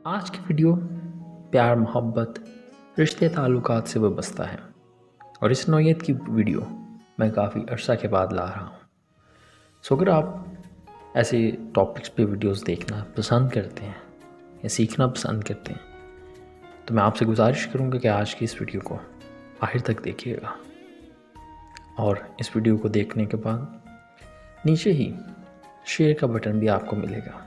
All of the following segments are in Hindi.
आज की वीडियो प्यार मोहब्बत रिश्ते ताल्लुकात से वाबस्ता है और इस नौयत की वीडियो मैं काफ़ी अरसा के बाद ला रहा हूँ। सो अगर आप ऐसे टॉपिक्स पे वीडियोस देखना पसंद करते हैं या सीखना पसंद करते हैं तो मैं आपसे गुजारिश करूँगा कि आज की इस वीडियो को आखिर तक देखिएगा और इस वीडियो को देखने के बाद नीचे ही शेयर का बटन भी आपको मिलेगा।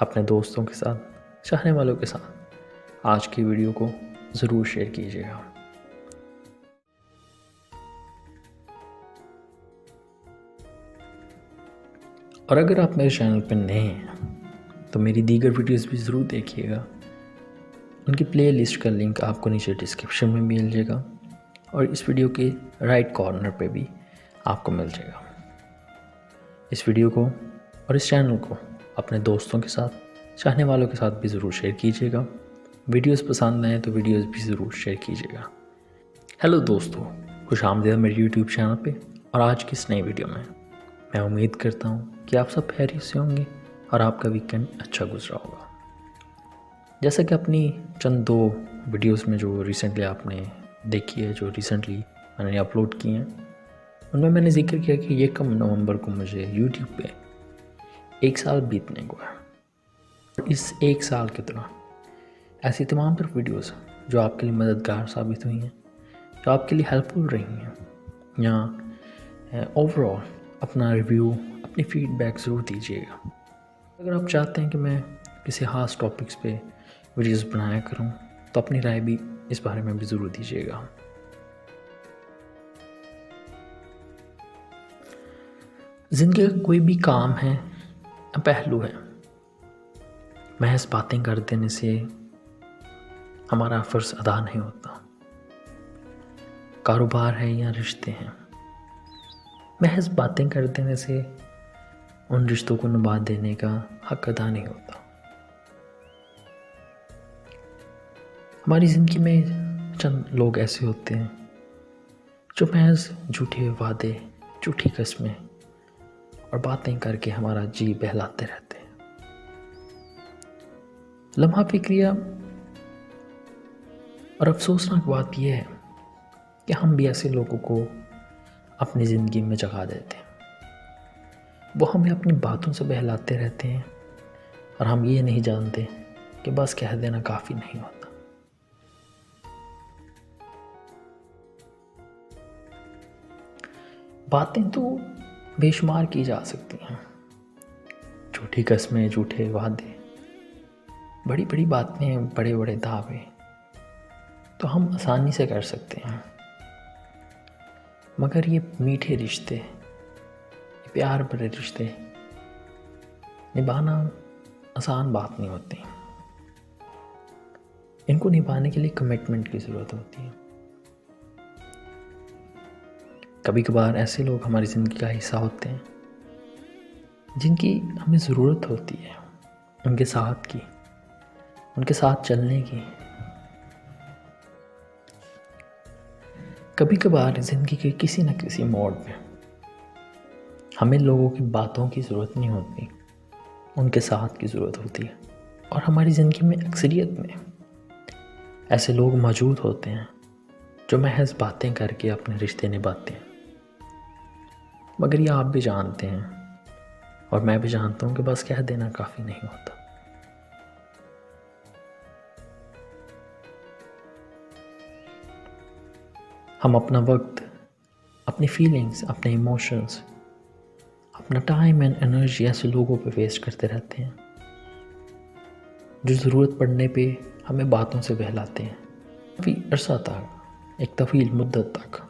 अपने दोस्तों के साथ, चाहने वालों के साथ आज की वीडियो को ज़रूर शेयर कीजिएगा। और अगर आप मेरे चैनल पर नए हैं तो मेरी दीगर वीडियोस भी ज़रूर देखिएगा। उनकी प्लेलिस्ट का लिंक आपको नीचे डिस्क्रिप्शन में मिल जाएगा और इस वीडियो के राइट कॉर्नर पे भी आपको मिल जाएगा। इस वीडियो को और इस चैनल को अपने दोस्तों के साथ, चाहने वालों के साथ भी ज़रूर शेयर कीजिएगा। वीडियोस पसंद आए तो वीडियोस भी ज़रूर शेयर कीजिएगा। हेलो दोस्तों, खुश आमदीद मेरे यूट्यूब चैनल पे और आज की इस नई वीडियो में मैं उम्मीद करता हूँ कि आप सब खैरियत से होंगे और आपका वीकेंड अच्छा गुजरा होगा। जैसा कि अपनी चंद दो वीडियोस में जो रिसेंटली आपने देखी है, जो रिसेंटली मैंने अपलोड की हैं, उनमें मैंने जिक्र किया कि 1 नवंबर को मुझे यूट्यूब पे 1 साल बीतने को है। इस 1 साल के दौरान ऐसी तमाम पर वीडियोस जो आपके लिए मददगार साबित हुई हैं, जो आपके लिए हेल्पफुल रही हैं, या ओवरऑल अपना रिव्यू, अपनी फीडबैक ज़रूर दीजिएगा। अगर आप चाहते हैं कि मैं किसी ख़ास टॉपिक्स पे वीडियोस बनाया करूं तो अपनी राय भी इस बारे में भी ज़रूर दीजिएगा। ज़िंदगी का कोई भी काम है या पहलू है, महज बातें कर देने से हमारा फ़र्ज़ अदा नहीं होता। कारोबार है या रिश्ते हैं, महज बातें कर देने से उन रिश्तों को निभा देने का हक अदा नहीं होता। हमारी ज़िंदगी में चंद लोग ऐसे होते हैं जो महज झूठे वादे, झूठी कस्में और बातें करके हमारा जी बहलाते रहते हैं। लम्हा फिक्रिया और अफसोसनाक बात यह है कि हम भी ऐसे लोगों को अपनी ज़िंदगी में जगा देते हैं। वो हमें अपनी बातों से बहलाते रहते हैं और हम ये नहीं जानते कि बस कह देना काफ़ी नहीं होता। बातें तो बेशुमार की जा सकती हैं, झूठी कस्में, झूठे वादे, बड़ी बड़ी बातें, बड़े बड़े दावे तो हम आसानी से कर सकते हैं, मगर ये मीठे रिश्ते, ये प्यार भरे रिश्ते निभाना आसान बात नहीं होती। इनको निभाने के लिए कमिटमेंट की ज़रूरत होती है। कभी कभार ऐसे लोग हमारी ज़िंदगी का हिस्सा होते हैं जिनकी हमें ज़रूरत होती है, उनके साथ की, उनके साथ चलने की। कभी कभार ज़िंदगी के किसी न किसी मोड़ में हमें लोगों की बातों की ज़रूरत नहीं होती, उनके साथ की ज़रूरत होती है। और हमारी ज़िंदगी में अक्सरियत में ऐसे लोग मौजूद होते हैं जो महज बातें करके अपने रिश्ते निभाते हैं, मगर ये आप भी जानते हैं और मैं भी जानता हूँ कि बस कह देना काफ़ी नहीं होता। हम अपना वक्त, अपनी फीलिंग्स, अपने इमोशंस, अपना टाइम एंड एनर्जी ऐसे लोगों पे वेस्ट करते रहते हैं जो ज़रूरत पड़ने पे हमें बातों से बहलाते हैं काफ़ी अरसा तक, एक तवील मुद्दत तक।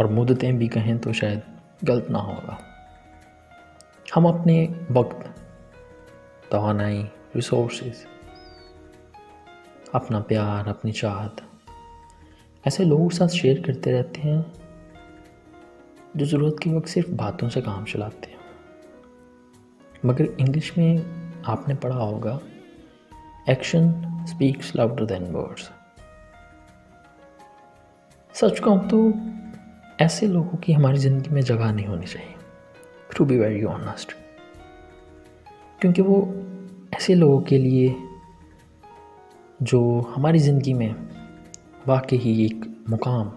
और मुद्दतें भी कहें तो शायद गलत ना होगा। हम अपने वक्त, तवानाई, रिसोर्सेज, अपना प्यार, अपनी चाहत ऐसे लोगों के साथ शेयर करते रहते हैं जो ज़रूरत के वक्त सिर्फ बातों से काम चलाते हैं। मगर इंग्लिश में आपने पढ़ा होगा, action speaks louder than words. सच कहूँ तो ऐसे लोगों की हमारी ज़िंदगी में जगह नहीं होनी चाहिए, टू बी वेरी ऑनेस्ट, क्योंकि वो ऐसे लोगों के लिए जो हमारी ज़िंदगी में वाकई ही एक मुकाम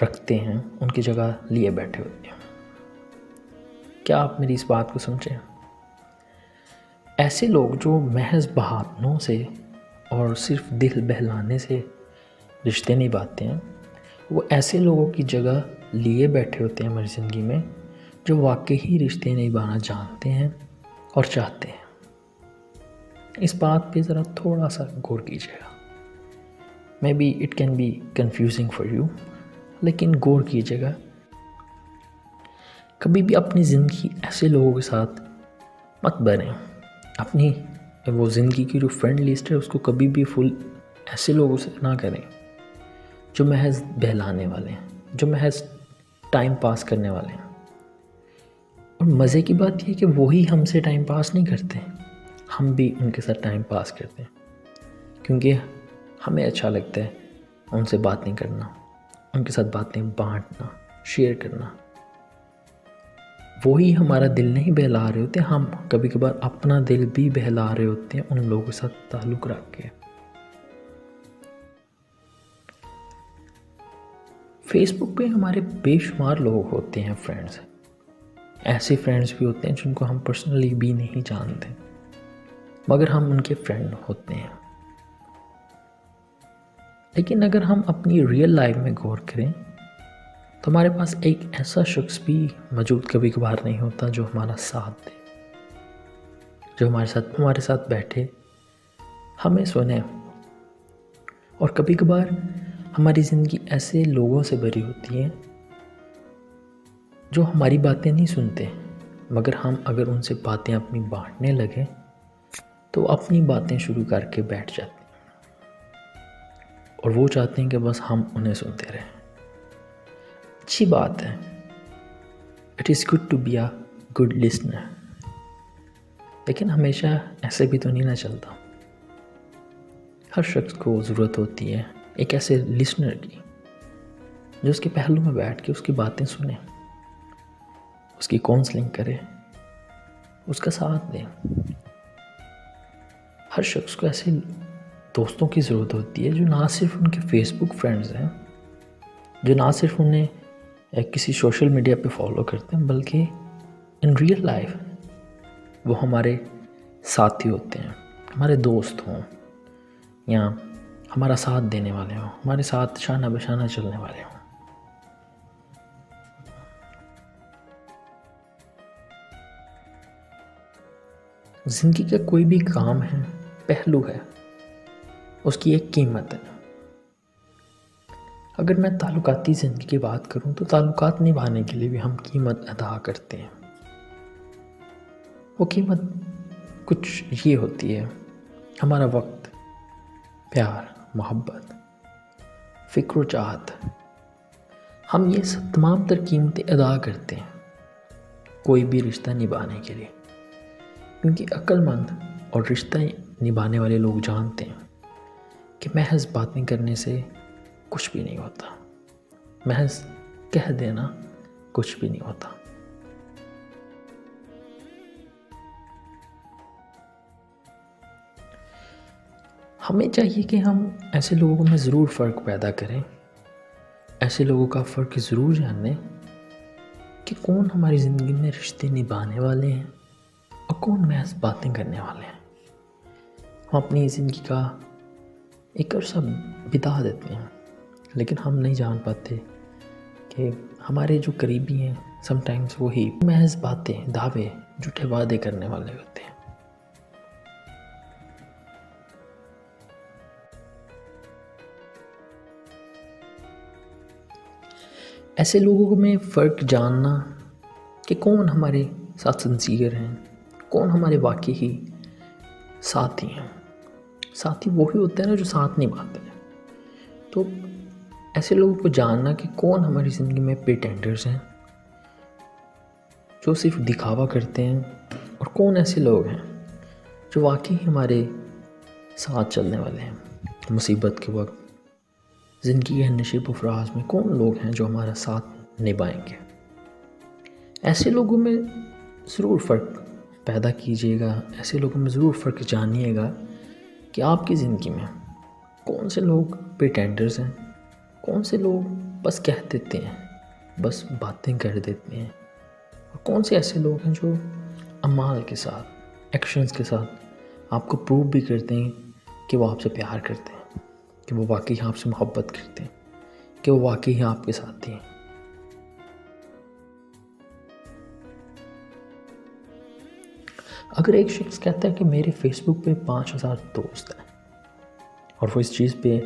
रखते हैं, उनकी जगह लिए बैठे होते हैं। क्या आप मेरी इस बात को समझें? ऐसे लोग जो महज बहानों से और सिर्फ दिल बहलाने से रिश्ते निभाते हैं, वो ऐसे लोगों की जगह लिए बैठे होते हैं हमारी ज़िंदगी में, जो वाकई ही रिश्ते निभाना जानते हैं और चाहते हैं। इस बात पे ज़रा थोड़ा सा गौर कीजिएगा। May be it can be confusing for you, लेकिन गौर कीजिएगा। कभी भी अपनी ज़िंदगी ऐसे लोगों के साथ मत भरें। अपनी वो ज़िंदगी की जो फ्रेंड लिस्ट है उसको कभी भी फुल ऐसे लोगों से ना करें जो महज बहलाने वाले हैं, जो महज टाइम पास करने वाले हैं। और मज़े की बात यह है कि वही हमसे टाइम पास नहीं करते, हम भी उनके साथ टाइम पास करते हैं, क्योंकि हमें अच्छा लगता है उनसे बातें करना, उनके साथ बातें बांटना, शेयर करना। वही हमारा दिल नहीं बहला रहे होते, हम कभी कभार अपना दिल भी बहला रहे होते हैं उन लोगों के साथ ताल्लुक़ रख के। फेसबुक पे हमारे बेशुमार लोग होते हैं फ्रेंड्स। ऐसे फ्रेंड्स भी होते हैं जिनको हम पर्सनली भी नहीं जानते, मगर हम उनके फ्रेंड होते हैं। लेकिन अगर हम अपनी रियल लाइफ में गौर करें तो हमारे पास एक ऐसा शख्स भी मौजूद कभी कभार नहीं होता जो हमारा साथ दे, जो हमारे साथ बैठे, हमें सुने। और कभी कभार हमारी ज़िंदगी ऐसे लोगों से भरी होती है जो हमारी बातें नहीं सुनते, मगर हम अगर उनसे बातें अपनी बांटने लगे तो अपनी बातें शुरू करके बैठ जाते हैं और वो चाहते हैं कि बस हम उन्हें सुनते रहें। अच्छी बात है, it is good to be a good listener, लेकिन हमेशा ऐसे भी तो नहीं ना चलता। हर शख्स को ज़रूरत होती है एक ऐसे लिसनर की जो उसके पहलू में बैठ के उसकी बातें सुने, उसकी काउंसलिंग करे, उसका साथ दे। हर शख्स को ऐसे दोस्तों की ज़रूरत होती है जो ना सिर्फ उनके फेसबुक फ्रेंड्स हैं, जो ना सिर्फ उन्हें किसी सोशल मीडिया पे फॉलो करते हैं, बल्कि इन रियल लाइफ वो हमारे साथी होते हैं, हमारे दोस्त हों या हमारा साथ देने वाले हों, हमारे साथ शाना बशाना चलने वाले हों। ज़िंदगी का कोई भी काम है, पहलू है, उसकी एक कीमत है। अगर मैं ताल्लुकाती ज़िंदगी की बात करूं तो ताल्लुकात निभाने के लिए भी हम कीमत अदा करते हैं। वो कीमत कुछ ये होती है, हमारा वक्त, प्यार, मोहब्बत, फ़िक्र चाहत। हम ये सब तमाम तर कीमतें अदा करते हैं कोई भी रिश्ता निभाने के लिए, क्योंकि अक्लमंद और रिश्ता निभाने वाले लोग जानते हैं कि महज बातें करने से कुछ भी नहीं होता, महज कह देना कुछ भी नहीं होता। हमें चाहिए कि हम ऐसे लोगों में ज़रूर फ़र्क पैदा करें, ऐसे लोगों का फ़र्क ज़रूर जानें कि कौन हमारी ज़िंदगी में रिश्ते निभाने वाले हैं और कौन महज बातें करने वाले हैं। हम अपनी ज़िंदगी का एक अरसा बिता देते हैं, लेकिन हम नहीं जान पाते कि हमारे जो करीबी हैं समटाइम्स वही महज बातें, दावे, झूठे वादे करने वाले होते हैं। ऐसे लोगों में फ़र्क जानना कि कौन हमारे साथ सिंसियर हैं, कौन हमारे वाकई ही साथी हैं। साथी वही होते हैं ना जो साथ निभाते हैं। तो ऐसे लोगों को जानना कि कौन हमारी ज़िंदगी में प्रिटेंडर्स हैं जो सिर्फ दिखावा करते हैं, और कौन ऐसे लोग हैं जो वाकई हमारे साथ चलने वाले हैं मुसीबत के वक्त, ज़िंदगी के नशीब फराज में कौन लोग हैं जो हमारा साथ निभाएंगे। ऐसे लोगों में ज़रूर फ़र्क पैदा कीजिएगा, ऐसे लोगों में ज़रूर फ़र्क जानिएगा कि आपकी ज़िंदगी में कौन से लोग प्रिटेंडर्स हैं, कौन से लोग बस कह देते हैं, बस बातें कर देते हैं, और कौन से ऐसे लोग हैं जो अमाल के साथ, एक्शंस के साथ आपको प्रूव भी करते हैं कि वो आपसे प्यार करते हैं, कि वो वाकई आपसे मोहब्बत करते हैं, कि वो वाकई आपके साथी हैं। अगर एक शख्स कहता है कि मेरे फेसबुक पे 5000 दोस्त हैं और वो इस चीज़ पे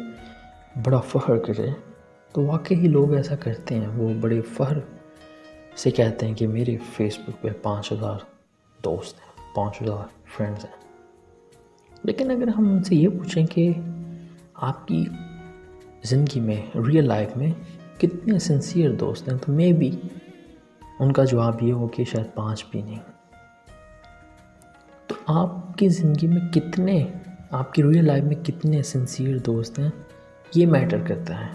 बड़ा फ़ख्र करे, तो वाकई ही लोग ऐसा करते हैं। वो बड़े फ़ख्र से कहते हैं कि मेरे फेसबुक पे 5000 दोस्त हैं, 5000 फ्रेंड्स हैं। लेकिन अगर हम उनसे ये पूछें कि आपकी ज़िंदगी में, रियल लाइफ में कितने सिंसियर दोस्त हैं, तो मे बी उनका जवाब ये हो कि शायद 5 भी नहीं। तो आपकी ज़िंदगी में कितने, आपकी रियल लाइफ में कितने सिंसियर दोस्त हैं, ये मैटर करता है।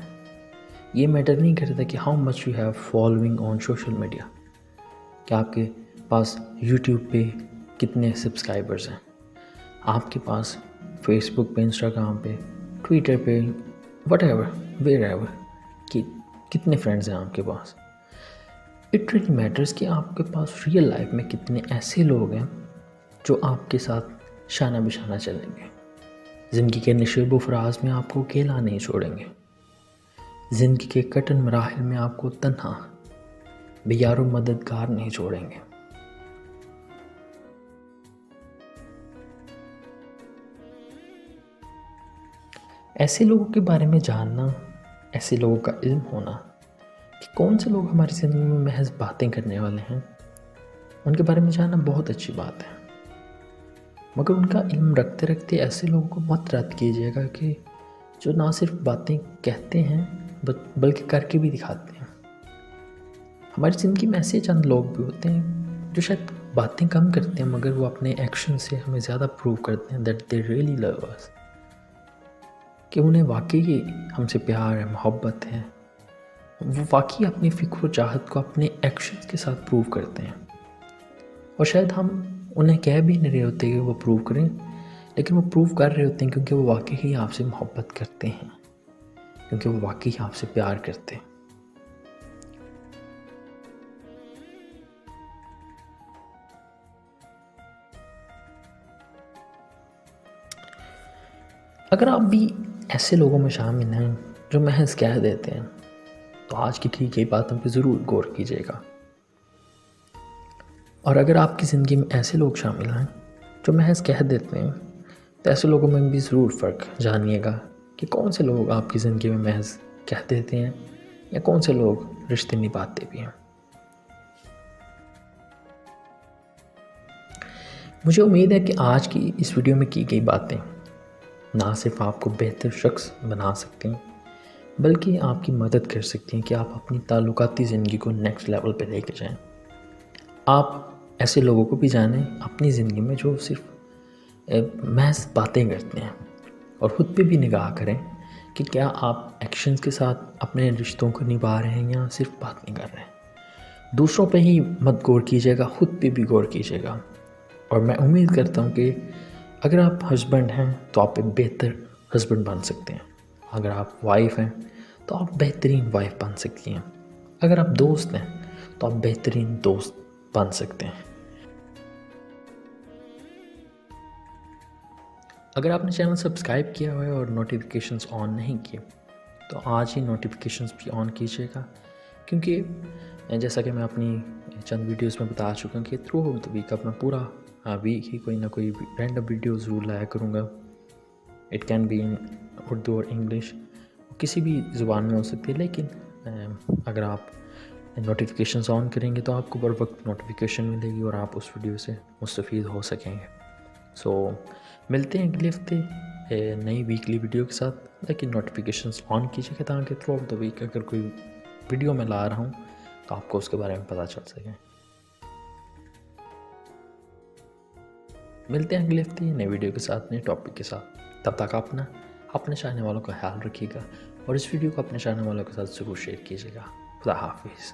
ये मैटर नहीं करता कि how much you have following on social media, कि आपके पास यूट्यूब पे कितने सब्सक्राइबर्स हैं, आपके पास फेसबुक पे, इंस्टाग्राम पे, ट्विटर पे, व्हाटएवर, वेयरएवर कि कितने फ्रेंड्स हैं आपके पास। इट रियली मैटर्स कि आपके पास रियल लाइफ में कितने ऐसे लोग हैं जो आपके साथ शाना बिशाना चलेंगे, ज़िंदगी के नशेब व फराज में आपको अकेला नहीं छोड़ेंगे, ज़िंदगी के कठिन मराहिल में आपको तन्हा बेयारो मददगार नहीं छोड़ेंगे। ऐसे लोगों के बारे में जानना, ऐसे लोगों का इल्म होना कि कौन से लोग हमारी ज़िंदगी में महज बातें करने वाले हैं, उनके बारे में जानना बहुत अच्छी बात है। मगर उनका इल्म रखते रखते ऐसे लोगों को मत रद्द कीजिएगा कि जो ना सिर्फ बातें कहते हैं बल्कि करके भी दिखाते हैं। हमारी ज़िंदगी में ऐसे चंद लोग भी होते हैं जो शायद बातें कम करते हैं, मगर वो अपने एक्शन से हमें ज़्यादा प्रूव करते हैं that they really love us, कि उन्हें वाकई हमसे प्यार है, मोहब्बत है। वो वाकई अपनी फ़िक्र चाहत को अपने एक्शंस के साथ प्रूव करते हैं, और शायद हम उन्हें कह भी नहीं रहे होते कि वो प्रूव करें, लेकिन वो प्रूव कर रहे होते हैं क्योंकि वो वाकई ही आपसे मोहब्बत करते हैं, क्योंकि वो वाकई आपसे प्यार करते हैं। अगर आप भी ऐसे लोगों में शामिल हैं जो महज कह देते हैं, तो आज की कई बातों पर ज़रूर गौर कीजिएगा। और अगर आपकी ज़िंदगी में ऐसे लोग शामिल हैं जो महज कह देते हैं, तो ऐसे लोगों में भी ज़रूर फ़र्क जानिएगा कि कौन से लोग आपकी ज़िंदगी में महज कह देते हैं या कौन से लोग रिश्ते निभाते भी हैं। मुझे उम्मीद है कि आज की इस वीडियो में की गई बातें ना सिर्फ आपको बेहतर शख्स बना सकती हैं, बल्कि आपकी मदद कर सकती हैं कि आप अपनी ताल्लुकाती ज़िंदगी को नेक्स्ट लेवल पे लेके जाएं। आप ऐसे लोगों को भी जानें अपनी ज़िंदगी में जो सिर्फ महज बातें करते हैं, और ख़ुद पे भी निगाह करें कि क्या आप एक्शंस के साथ अपने रिश्तों को निभा रहे हैं या सिर्फ बातें कर रहे हैं। दूसरों पे ही मत गौर कीजिएगा, ख़ुद पे भी गौर कीजिएगा। और मैं उम्मीद करता हूँ कि अगर आप हस्बैंड हैं तो आप एक बेहतर हस्बैंड बन सकते हैं, अगर आप वाइफ हैं तो आप बेहतरीन वाइफ बन सकती हैं, अगर आप दोस्त हैं तो आप बेहतरीन दोस्त बन सकते हैं। अगर आपने चैनल सब्सक्राइब किया हुआ है और नोटिफिकेशंस ऑन नहीं किए, तो आज ही नोटिफिकेशंस भी ऑन कीजिएगा, क्योंकि जैसा कि मैं अपनी चंद वीडियोस में बता चुका हूँ कि थ्रू आउट द वीक अब मैं पूरा वीक ही कोई ना कोई रैंडम वीडियो ज़रूर लाया करूँगा। It can be in Urdu और इंग्लिश, किसी भी ज़ुबान में हो सकती है, लेकिन अगर आप नोटिफिकेशंस ऑन करेंगे तो आपको बर वक्त नोटिफिकेशन मिलेगी और आप उस वीडियो से मुस्तफ़ीद हो सकेंगे। सो मिलते हैं अगले हफ्ते नई वीकली वीडियो के साथ, लेकिन नोटिफिकेशंस ऑन कीजिएगा ताकि थ्रू आउट द वीक अगर कोई वीडियो मैं ला रहा हूँ तो आपको उसके बारे में पता चल सके। मिलते हैं अगले हफ्ते नई वीडियो के साथ, नए टॉपिक के साथ। तब तक अपने चाहने वालों का ख्याल रखिएगा और इस वीडियो को अपने चाहने वालों के साथ ज़रूर शेयर कीजिएगा। खुदा हाफिज़।